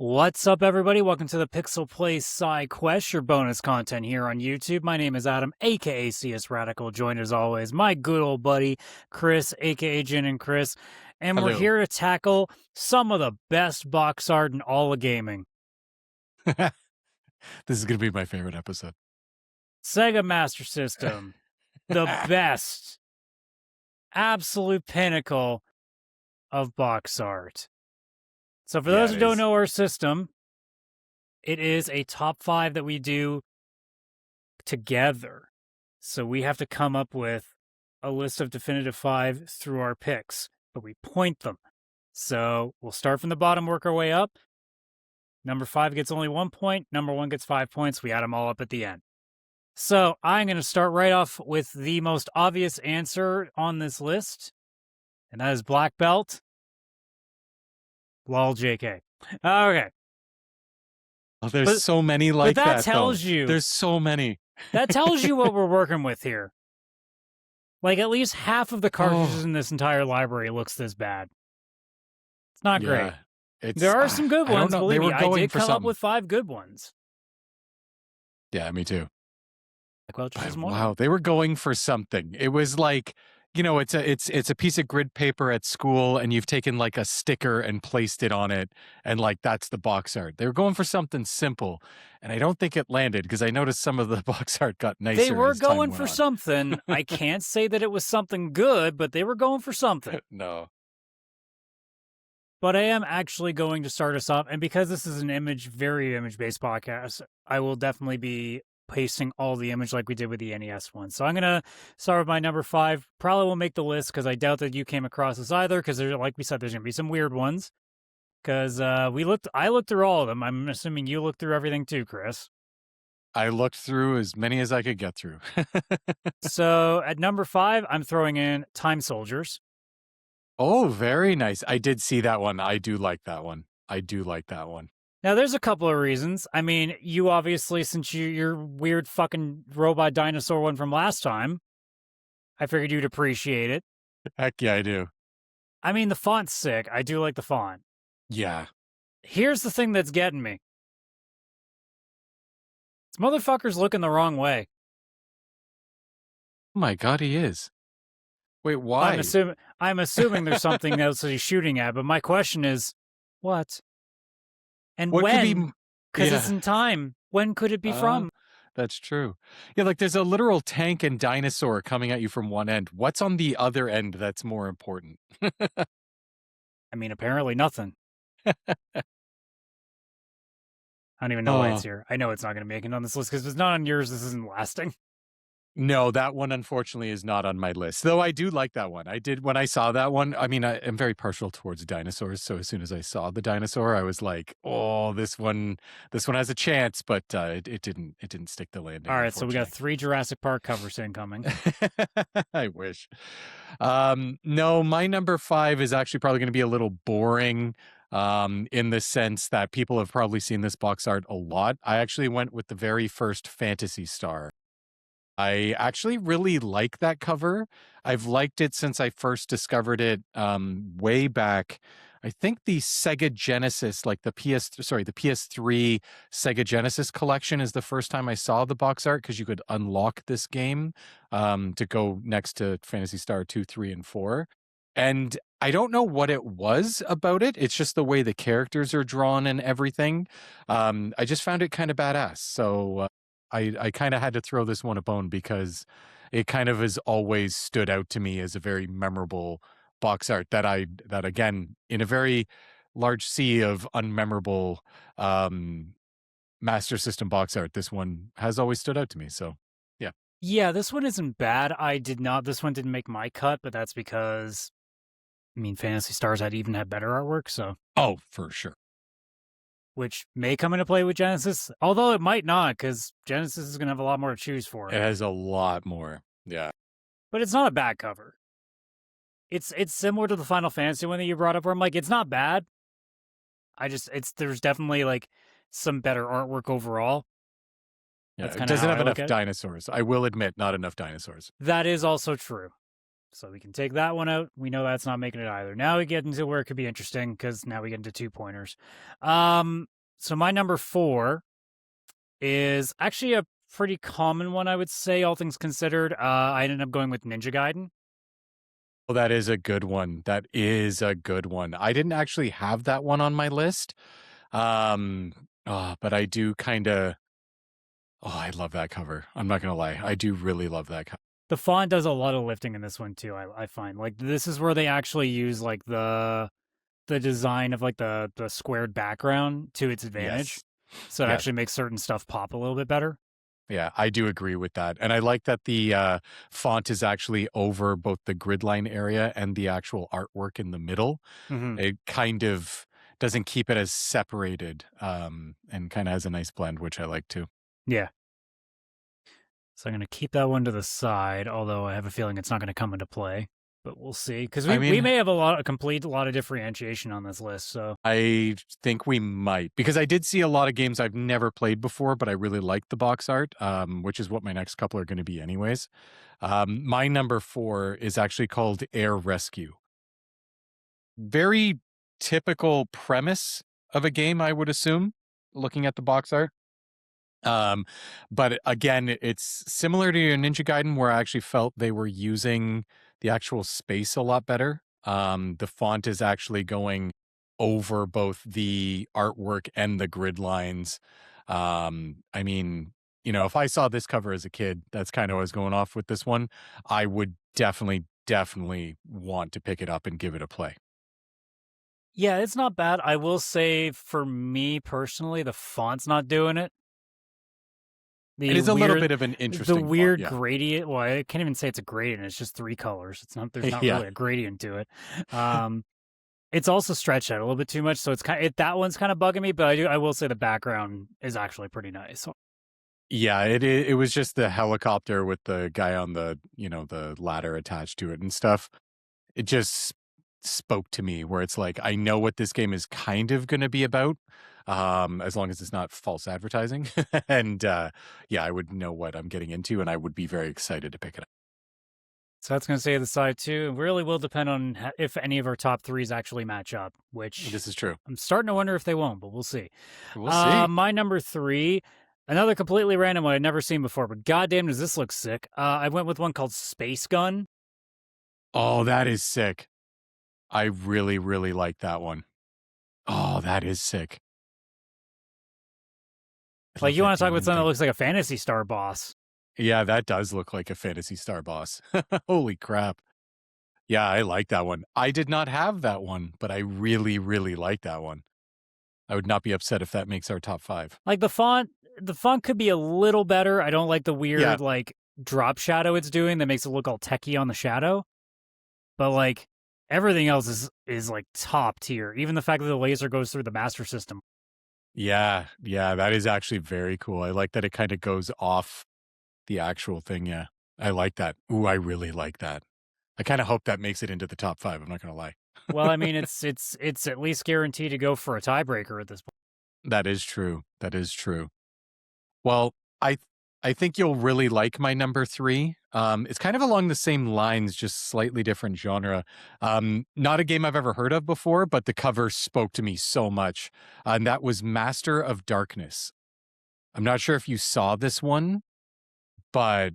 What's up, everybody? Welcome to the PixelPlay Sidequest, your bonus content here on YouTube. My name is Adam, aka CS Radical, joined as always my good old buddy Chris, aka Jin and Chris, and Hello. we're here to tackle some of the best box art in all of gaming. This is going to be my favorite episode. SEGA Master System, the best, absolute pinnacle of box art. So for those who don't know our system, it is a top 5 that we do together. So we have to come up with a list of definitive 5 through our picks, but we point them. So we'll start from the bottom, work our way up. Number 5 gets only 1 point. Number 1 gets 5 points. We add them all up at the end. So I'm going to start right off with the most obvious answer on this list, and that is Black Belt. Lol, JK. Okay. Oh, there's so many like that. But that tells you. There's so many. That tells you what we're working with here. Like, at least half of the cartridges in this entire library looks this bad. It's not great. There are some good ones, believe me. I did come up with 5 good ones. Yeah, me too. More. Wow, they were going for something. It was like, you know, it's a piece of grid paper at school, and you've taken like a sticker and placed it on it, and like that's the box art. They were going for something simple, and I don't think it landed because I noticed some of the box art got nicer. They were going for something. I can't say that it was something good, but they were going for something. No. But I am actually going to start us off, and because this is an very image-based podcast, I will definitely be pasting all the image like we did with the NES one. So I'm going to start with my number 5. Probably won't make the list because I doubt that you came across this either, because like we said, there's going to be some weird ones. Because I looked through all of them. I'm assuming you looked through everything too, Chris. I looked through as many as I could get through. So at number 5, I'm throwing in Time Soldiers. Oh, very nice. I did see that one. I do like that one. Now, there's a couple of reasons. I mean, you obviously, since your weird fucking robot dinosaur one from last time, I figured you'd appreciate it. Heck yeah, I do. I mean, the font's sick. I do like the font. Yeah. Here's the thing that's getting me. This motherfucker's looking the wrong way. Oh my God, he is. Wait, why? I'm assuming there's something else that he's shooting at, but my question is, what? And what when? Because it's in time. When could it be from? That's true. Yeah, like there's a literal tank and dinosaur coming at you from one end. What's on the other end that's more important? I mean, apparently nothing. I don't even know why it's here. I know it's not going to make it on this list because if it's not on yours, this isn't lasting. No, that one, unfortunately, is not on my list. Though I do like that one. I did, when I saw that one, I mean, I am very partial towards dinosaurs. So as soon as I saw the dinosaur, I was like, oh, this one has a chance, but it didn't stick the landing. All right, so we got 3 Jurassic Park covers incoming. I wish. No, my number 5 is actually probably going to be a little boring. In the sense that people have probably seen this box art a lot. I actually went with the very first Phantasy Star. I actually really like that cover. I've liked it since I first discovered it way back. I think the Sega Genesis, like the PS3 Sega Genesis collection is the first time I saw the box art because you could unlock this game to go next to Phantasy Star 2, 3, and 4. And I don't know what it was about it. It's just the way the characters are drawn and everything. I just found it kind of badass. So I kind of had to throw this one a bone because it kind of has always stood out to me as a very memorable box art that again, in a very large sea of unmemorable Master System box art, this one has always stood out to me. So, yeah. Yeah, this one isn't bad. This one didn't make my cut, but that's because, I mean, Phantasy Stars had better artwork, so. Oh, for sure. Which may come into play with Genesis, although it might not, because Genesis is going to have a lot more to choose for. It has a lot more, yeah. But it's not a bad cover. It's similar to the Final Fantasy one that you brought up, where I'm like, it's not bad. There's definitely like some better artwork overall. Yeah, it doesn't have enough dinosaurs. I will admit, not enough dinosaurs. That is also true. So we can take that one out. We know that's not making it either. Now we get into where it could be interesting because now we get into 2-pointers. So my number 4 is actually a pretty common one, I would say, all things considered. I ended up going with Ninja Gaiden. Well, that is a good one. That is a good one. I didn't actually have that one on my list. But I do kind of. Oh, I love that cover. I'm not gonna lie. I do really love that cover. The font does a lot of lifting in this one too. I find like this is where they actually use like the design of like the squared background to its advantage. Yes. So it Yeah. actually makes certain stuff pop a little bit better. Yeah, I do agree with that. And I like that the font is actually over both the grid line area and the actual artwork in the middle. Mm-hmm. It kind of doesn't keep it as separated, and kind of has a nice blend, which I like too. Yeah. So I'm going to keep that one to the side, although I have a feeling it's not going to come into play. But we'll see, because we may have a lot of differentiation on this list. So I think we might, because I did see a lot of games I've never played before, but I really like the box art, which is what my next couple are going to be anyways. My number 4 is actually called Air Rescue. Very typical premise of a game, I would assume, looking at the box art. But again, it's similar to your Ninja Gaiden, where I actually felt they were using the actual space a lot better. The font is actually going over both the artwork and the grid lines. I mean, if I saw this cover as a kid, that's kind of what I was going off with this one. I would definitely want to pick it up and give it a play. yeah, it's not bad. I will say, for me personally, the font's not doing it. It is a little bit of an interesting the weird font, yeah. gradient. Well, I can't even say it's a gradient. It's just 3 colors. It's not. There's not Yeah. really a gradient to it. It's also stretched out a little bit too much, so it's that one's kind of bugging me. But I will say the background is actually pretty nice. Yeah, it was just the helicopter with the guy on the the ladder attached to it and stuff. It just spoke to me, where it's like, I know what this game is kind of going to be about, as long as it's not false advertising. And yeah, I would know what I'm getting into, and I would be very excited to pick it up. So that's going to stay at the side too. It really will depend on if any of our top 3s actually match up, which This is true. I'm starting to wonder if they won't, but we'll see. We'll see. My number 3, another completely random one I'd never seen before, but goddamn does this look sick. I went with one called Space Gun. Oh, that is sick. I really, really like that one. Oh, that is sick. Like, you want to talk about something that looks like a Phantasy Star boss. Yeah, that does look like a Phantasy Star boss. Holy crap. Yeah, I like that one. I did not have that one, but I really, really like that one. I would not be upset if that makes our top 5. Like, the font could be a little better. I don't like the weird, like, drop shadow it's doing that makes it look all techie on the shadow. But, like, everything else is like, top tier. Even the fact that the laser goes through the Master System. Yeah, that is actually very cool. I like that it kind of goes off the actual thing, yeah. I like that. Ooh, I really like that. I kind of hope that makes it into the top 5, I'm not going to lie. Well, I mean, it's at least guaranteed to go for a tiebreaker at this point. That is true. That is true. Well, I think you'll really like my number 3. It's kind of along the same lines, just slightly different genre. Not a game I've ever heard of before, but the cover spoke to me so much. And that was Master of Darkness. I'm not sure if you saw this one, but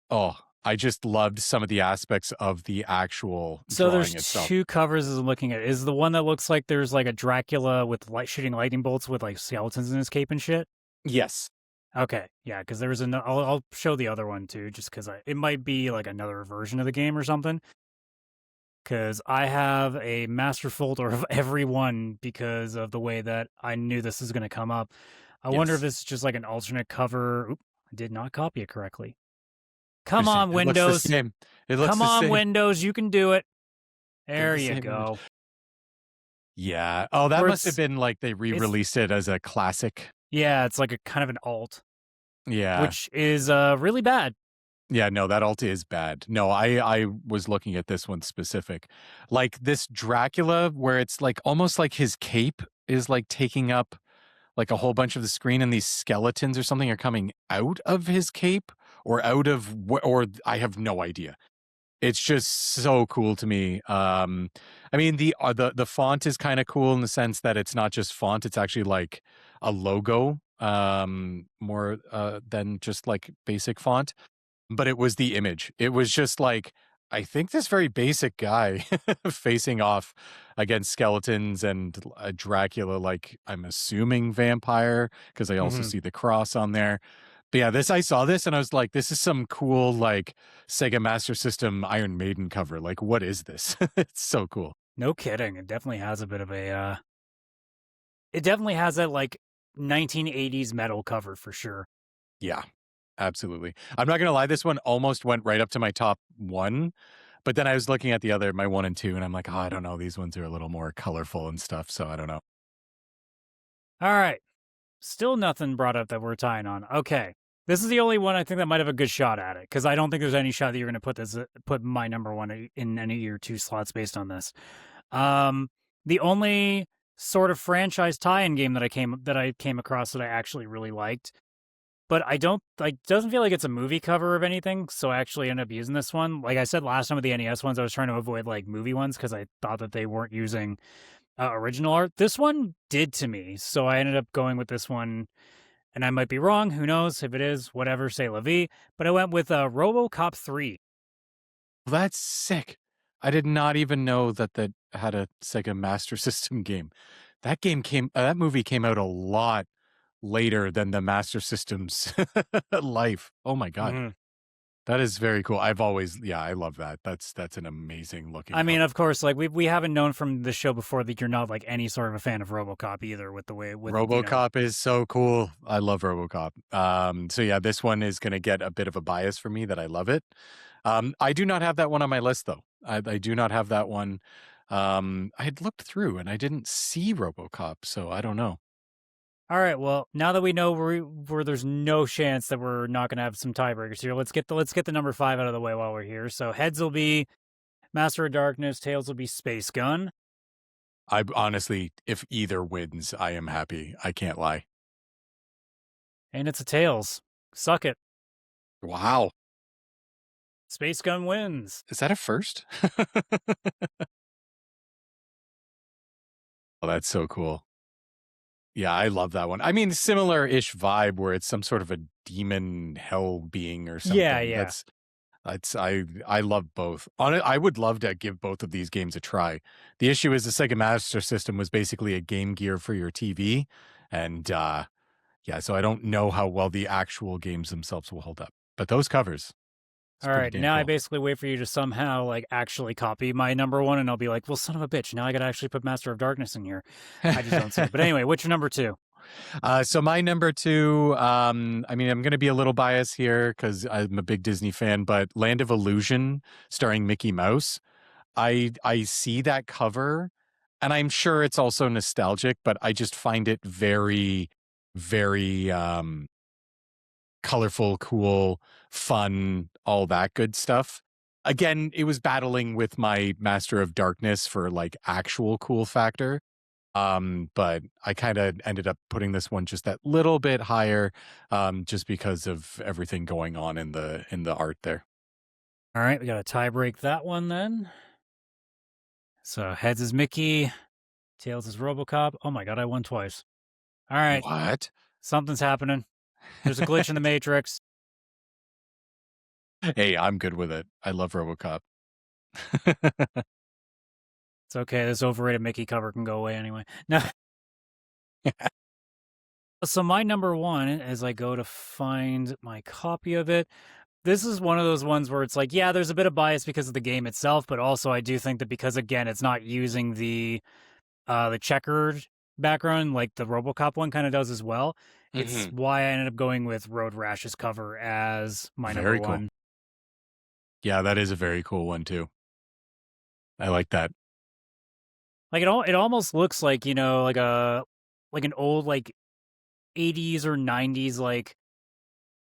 I just loved some of the aspects of the actual So drawing there's itself. 2 covers as I'm looking at. Is the one that looks like there's like a Dracula with shooting lightning bolts with like skeletons in his cape and shit? Yes. Okay, yeah, because there was I'll show the other one too, just because it might be like another version of the game or something. Because I have a master folder of every one because of the way that I knew this is going to come up. I wonder if this is just like an alternate cover. Oop, I did not copy it correctly. Come on, Windows. Come on, Windows. You can do it. There you go. Yeah. Oh, that must have been like they re-released it as a classic. Yeah, it's like a kind of an alt. Yeah. Which is really bad. Yeah, no, that alt is bad. No, I was looking at this one specific. Like this Dracula, where it's like almost like his cape is like taking up like a whole bunch of the screen, and these skeletons or something are coming out of his cape or out of, or I have no idea. It's just so cool to me. I mean, the font is kind of cool in the sense that it's not just font; it's actually like a logo, more than just like basic font. But it was the image. It was just like, I think this very basic guy facing off against skeletons and a Dracula, like I'm assuming vampire, because I also see the cross on there. But yeah, I saw this and I was like, this is some cool like Sega Master System Iron Maiden cover. Like, what is this? It's so cool. No kidding. It definitely has a bit of a it definitely has that like 1980s metal cover for sure. Yeah, absolutely. I'm not gonna lie, this one almost went right up to my top one. But then I was looking at my 1 and 2, and I'm like, oh, I don't know. These ones are a little more colorful and stuff. So I don't know. All right. Still nothing brought up that we're tying on. Okay. This is the only one I think that might have a good shot at it, because I don't think there's any shot that you're going to put my number one in any of your 2 slots based on this. The only sort of franchise tie-in game that I came across that I actually really liked, but I don't like doesn't feel like it's a movie cover of anything, so I actually ended up using this one. Like I said last time with the NES ones, I was trying to avoid like movie ones because I thought that they weren't using original art. This one did to me, so I ended up going with this one. And I might be wrong. Who knows? If it is, whatever, say la vie. But I went with RoboCop 3. That's sick. I did not even know that had a Sega Master System game. That movie came out a lot later than the Master System's life. Oh my God. Mm-hmm. That is very cool. I love that. That's an amazing looking. I mean, of course, like we haven't known from the show before that you're not like any sort of a fan of RoboCop either. With the way RoboCop is so cool. I love RoboCop. So yeah, this one is going to get a bit of a bias for me that I love it. I do not have that one on my list though. I do not have that one. I had looked through and I didn't see RoboCop, so I don't know. All right, well, now that we know where there's no chance that we're not going to have some tiebreakers here, let's get the number 5 out of the way while we're here. So heads will be Master of Darkness, tails will be Space Gun. I honestly, if either wins, I am happy. I can't lie. And it's a tails. Suck it. Wow. Space Gun wins. Is that a first? Oh, that's so cool. Yeah, I love that one. I mean, similar-ish vibe where it's some sort of a demon hell being or something. Yeah. I love both. I would love to give both of these games a try. The issue is the Sega Master System was basically a Game Gear for your TV, and so I don't know how well the actual games themselves will hold up. But those covers. All right, now cool. I basically wait for you to somehow like actually copy my number 1, and I'll be like, well, son of a bitch, now I got to actually put Master of Darkness in here. I just don't see it. But anyway, what's your number 2? So my number 2, I mean, I'm going to be a little biased here because I'm a big Disney fan, but Land of Illusion starring Mickey Mouse. I see that cover and I'm sure it's also nostalgic, but I just find it very, very colorful, cool, fun, all that good stuff. Again, it was battling with my Master of Darkness for like actual cool factor. But I kind of ended up putting this one just that little bit higher, just because of everything going on in the art there. All right, we got to tie break that one then. So heads is Mickey, tails is RoboCop. Oh my god, I won twice. All right. What? Something's happening. There's a glitch in the Matrix. Hey, I'm good with it. I love RoboCop. It's okay. This overrated Mickey cover can go away anyway. No. So my number 1, as I go to find my copy of it, this is one of those ones where it's like, yeah, there's a bit of bias because of the game itself, but also I do think that because again, it's not using the checkered background like the RoboCop one kind of does as well. It's why I ended up going with Road Rash's cover as my number 1. Cool. Yeah, that is a very cool one too. I like that. Like it almost looks like, like an old like 80s or 90s like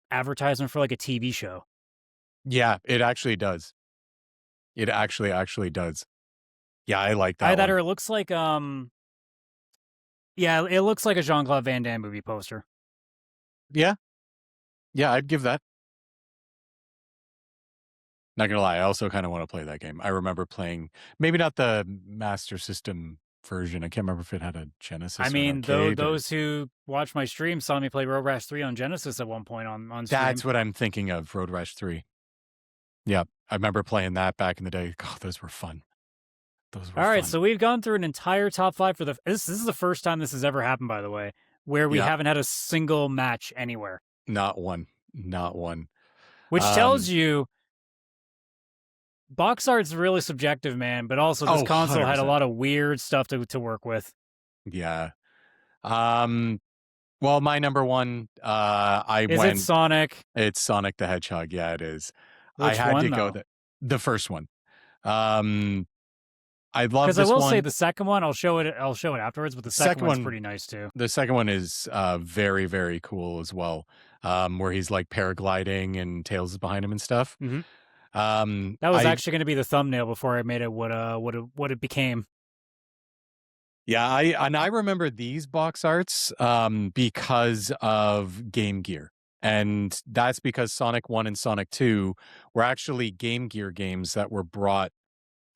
advertisement for like a TV show. Yeah, it actually does. It actually does. Yeah, I like that. Either it looks like yeah, it looks like a Jean-Claude Van Damme movie poster. Yeah. Yeah, I'd give that. Not gonna lie, I also kind of want to play that game. I remember playing, maybe not the Master System version. I can't remember if it had a Genesis I or an mean, arcade. those who watch my stream saw me play Road Rash 3 on Genesis at one point on stream. That's what I'm thinking of, Road Rash 3. Yeah, I remember playing that back in the day. God, those were fun. Those were All right, fun. so we've gone through an entire top 5 for this is the first time this has ever happened, by the way, where we Yeah. haven't had a single match anywhere. Not one. Not one. Which tells you box art's really subjective, man, but also this console had a 100%. lot of weird stuff to work with. Yeah. Well, my number one, Is it Sonic? It's Sonic the Hedgehog. Yeah, it is. Which I had one, to go though? the first one. I love Because this I will one. say the second one, I'll show it afterwards, but the second one's pretty nice too. The second one is very, very cool as well. Where he's like paragliding and Tails is behind him and stuff. Mm-hmm. That was actually going to be the thumbnail before I made it what it became. Yeah, I remember these box arts because of Game Gear. And that's because Sonic 1 and Sonic 2 were actually Game Gear games that were brought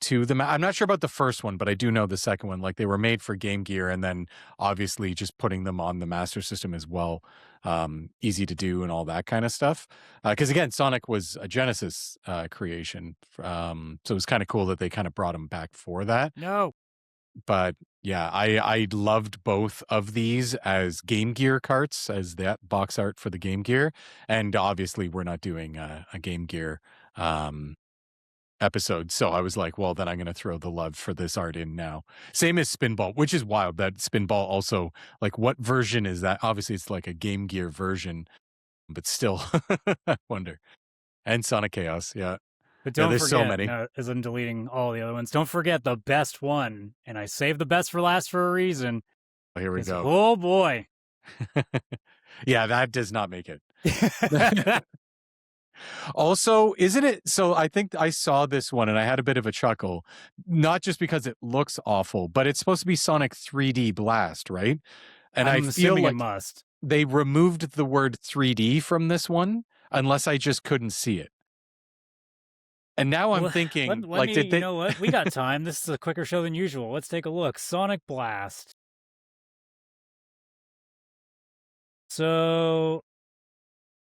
to them. I'm not sure about the first one, but I do know the second one. Like they were made for Game Gear and then obviously just putting them on the Master System as well. Easy to do and all that kind of stuff. Because again, Sonic was a Genesis creation. So it was kind of cool that they kind of brought him back for that. No. But yeah, I loved both of these as Game Gear carts, as that box art for the Game Gear. And obviously we're not doing a Game Gear episode. So I was like, well, then I'm going to throw the love for this art in now. Same as Spinball, which is wild that Spinball also, like, what version is that? Obviously it's like a Game Gear version, but still, I wonder. And Sonic Chaos, yeah. But don't there's forget, so many. As I'm deleting all the other ones, don't forget the best one. And I saved the best for last for a reason. Oh, here we go. Oh, boy. Yeah, that does not make it. Also, isn't it? So I think I saw this one and I had a bit of a chuckle, not just because it looks awful, but it's supposed to be Sonic 3D Blast, right? And I'm I feel like it must. They removed the word 3D from this one, unless I just couldn't see it. And now I'm thinking, you know what? We got time. This is a quicker show than usual. Let's take a look. Sonic Blast. So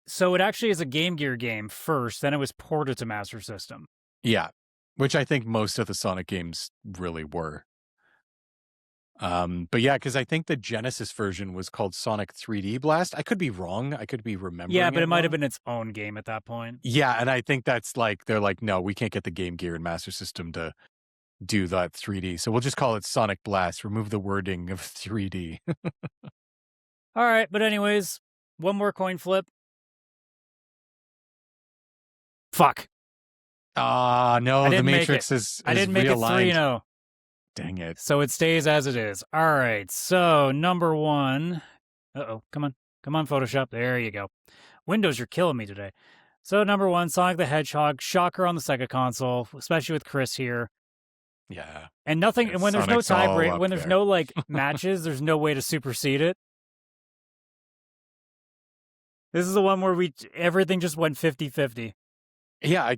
it actually is a Game Gear game first, then it was ported to Master System. Yeah, which I think most of the Sonic games really were. But yeah, because I think the Genesis version was called Sonic 3D Blast. I could be wrong. I could be remembering. Yeah, but it might have been its own game at that point. Yeah, and I think that's like, they're like, no, we can't get the Game Gear and Master System to do that 3D. So we'll just call it Sonic Blast. Remove the wording of 3D. All right, but anyways, one more coin flip. Fuck. No, the Matrix is I didn't make it 3-0. Dang it. So it stays as it is. All right, so number one. Uh-oh, come on, Photoshop. There you go. Windows, you're killing me today. So number one, Sonic the Hedgehog, shocker on the Sega console, especially with Chris here. Yeah. And nothing, and when there's no tiebreak, when there's no like matches, there's no way to supersede it. This is the one where everything just went 50-50. Yeah,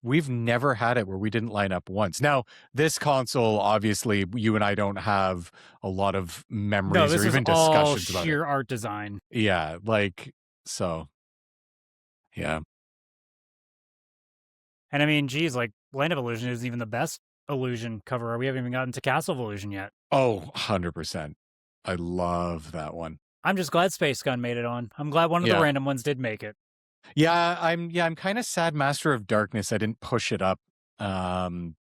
we've never had it where we didn't line up once. Now, this console, obviously, you and I don't have a lot of memories or even discussions about it. Sheer art design. Yeah, so. Yeah. And I mean, geez, like Land of Illusion isn't even the best Illusion cover. We haven't even gotten to Castle of Illusion yet. Oh, 100%. I love that one. I'm just glad Space Gun made it on. I'm glad one of the random ones did make it. Yeah, I'm kind of sad Master of Darkness I didn't push it up.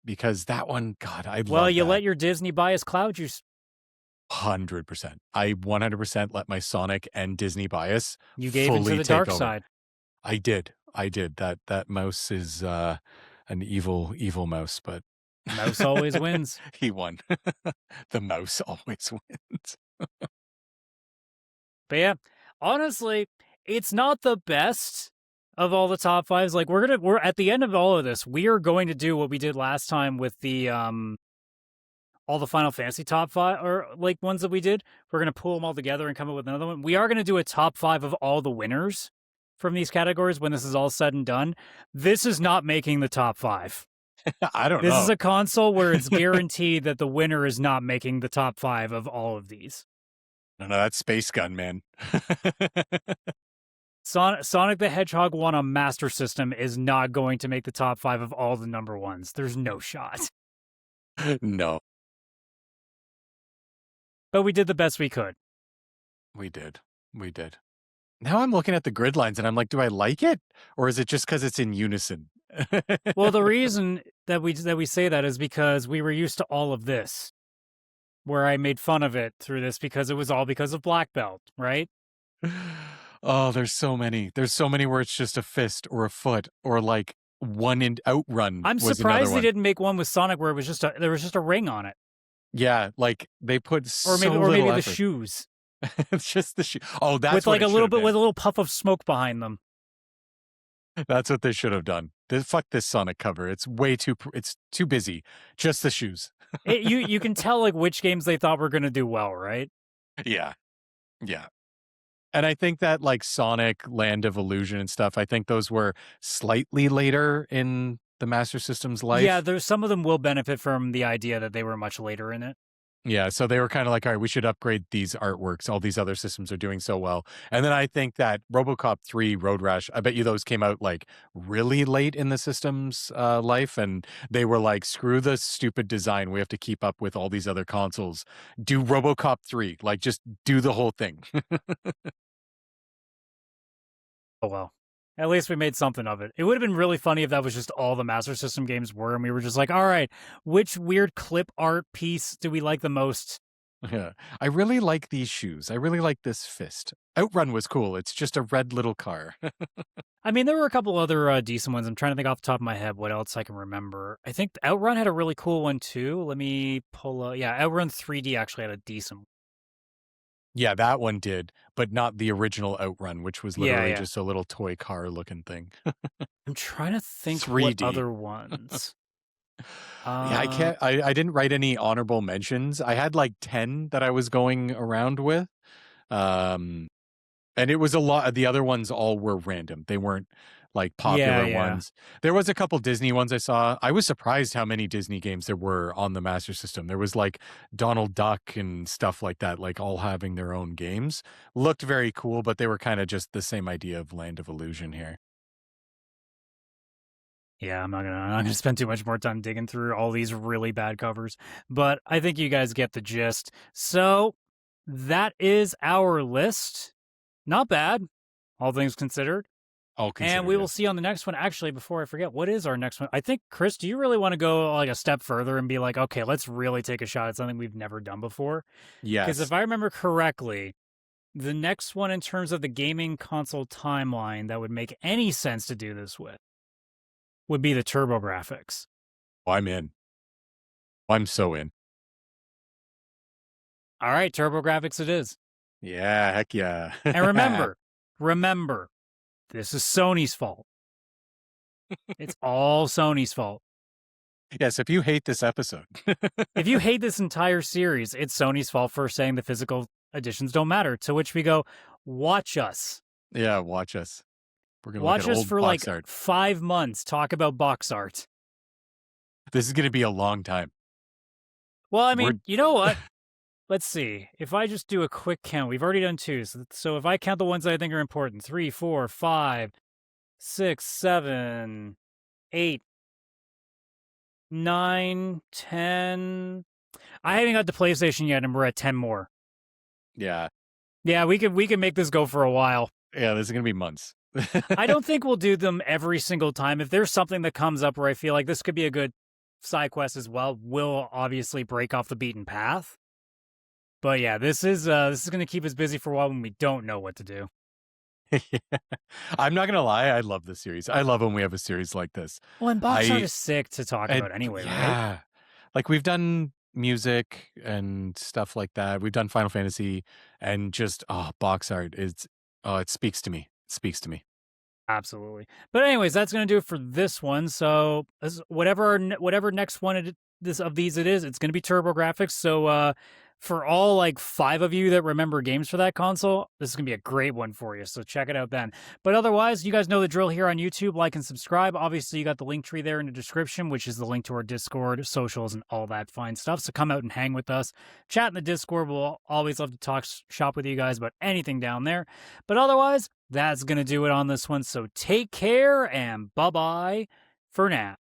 Because that one, God, I love Well, you let your Disney bias cloud you. 100%. I 100% let my Sonic and Disney bias. You gave into the dark side. I did. That mouse is an evil mouse, but mouse always wins. He won. The mouse always wins. But yeah, honestly, it's not the best of all the top fives. Like we're at the end of all of this, we are going to do what we did last time with the all the Final Fantasy top five or like ones that we did. We're gonna pull them all together and come up with another one. We are gonna do a top five of all the winners. from these categories when this is all said and done, this is not making the top 5. I don't This know. is a console where it's guaranteed that the winner is not making the top 5 of all of these. No, that's Space Gun, man. Sonic the Hedgehog 1 on Master System is not going to make the top 5 of all the number ones. There's no shot. No. But we did the best we could. We did. Now I'm looking at the grid lines and I'm like, do I like it? Or is it just because it's in unison? Well, the reason that we say that is because we were used to all of this, where I made fun of it through this because it was all because of Black Belt, right? Oh, there's so many. There's so many where it's just a fist or a foot or like one in Outrun. I'm surprised they didn't make one with Sonic where it was there was just a ring on it. Yeah, like they put or maybe little the effort. shoes. It's just the shoe. Oh, that's with like a little bit with a little puff of smoke behind them. That's what they should have done. Fuck this Sonic cover. It's way too. It's too busy. Just the shoes. You can tell like which games they thought were going to do well, right? Yeah. And I think that like Sonic, Land of Illusion and stuff, I think those were slightly later in the Master System's life. Yeah, there's some of them will benefit from the idea that they were much later in it. Yeah, so they were kind of like, all right, we should upgrade these artworks. All these other systems are doing so well. And then I think that RoboCop 3, Road Rash, I bet you those came out like really late in the system's life. And they were like, screw the stupid design. We have to keep up with all these other consoles. Do RoboCop 3. Like, just do the whole thing. Oh, well. At least we made something of it. It would have been really funny if that was just all the Master System games were, and we were just like, all right, which weird clip art piece do we like the most? Yeah. I really like these shoes. I really like this fist. Outrun was cool. It's just a red little car. I mean, there were a couple other decent ones. I'm trying to think off the top of my head what else I can remember. I think Outrun had a really cool one, too. Let me pull up. Yeah, Outrun 3D actually had a decent one. Yeah, that one did, but not the original Outrun, which was literally just a little toy car looking thing. I'm trying to think 3D. what other ones. Yeah, I didn't write any honorable mentions. I had like 10 that I was going around with. And it was a lot. The other ones all were random. They weren't like popular ones. There was a couple Disney ones I saw. I was surprised how many Disney games there were on the Master System. There was like Donald Duck and stuff like that, like all having their own games. Looked very cool, but they were kind of just the same idea of Land of Illusion here. Yeah, I'm not gonna spend too much more time digging through all these really bad covers, but I think you guys get the gist. So that is our list. Not bad, all things considered. And we will see on the next one. Actually, before I forget, what is our next one? I think, Chris, do you really want to go like a step further and be like, okay, let's really take a shot at something we've never done before? Yes. Because if I remember correctly, the next one in terms of the gaming console timeline that would make any sense to do this with would be the TurboGrafx. Oh, I'm in. I'm so in. All right, TurboGrafx it is. Yeah, heck yeah. And remember, this is Sony's fault. It's all Sony's fault. Yes, if you hate this episode. If you hate this entire series, it's Sony's fault for saying the physical editions don't matter. To which we go, watch us. Yeah, watch us. We're gonna watch us for like art. 5 months, talk about box art. This is going to be a long time. Well, I mean, you know what? Let's see. If I just do a quick count, we've already done 2. So if I count the ones that I think are important, 3, 4, 5, 6, 7, 8, 9, 10. I haven't got to PlayStation yet, and we're at 10 more. Yeah. Yeah, we can make this go for a while. Yeah, this is going to be months. I don't think we'll do them every single time. If there's something that comes up where I feel like this could be a good side quest as well, we'll obviously break off the beaten path. But yeah, this is going to keep us busy for a while when we don't know what to do. I'm not going to lie. I love this series. I love when we have a series like this. Well, and box art is sick to talk about anyway, right? Like we've done music and stuff like that. We've done Final Fantasy and just, box art is, it speaks to me. It speaks to me. Absolutely. But anyways, that's going to do it for this one. So whatever next one of these it is, it's going to be TurboGrafx. So for all like 5 of you that remember games for that console, this is going to be a great one for you. So check it out then. But otherwise, you guys know the drill here on YouTube. Like and subscribe. Obviously, you got the link tree there in the description, which is the link to our Discord, socials, and all that fine stuff. So come out and hang with us. Chat in the Discord. We'll always love to talk shop with you guys about anything down there. But otherwise, that's going to do it on this one. So take care and bye-bye for now.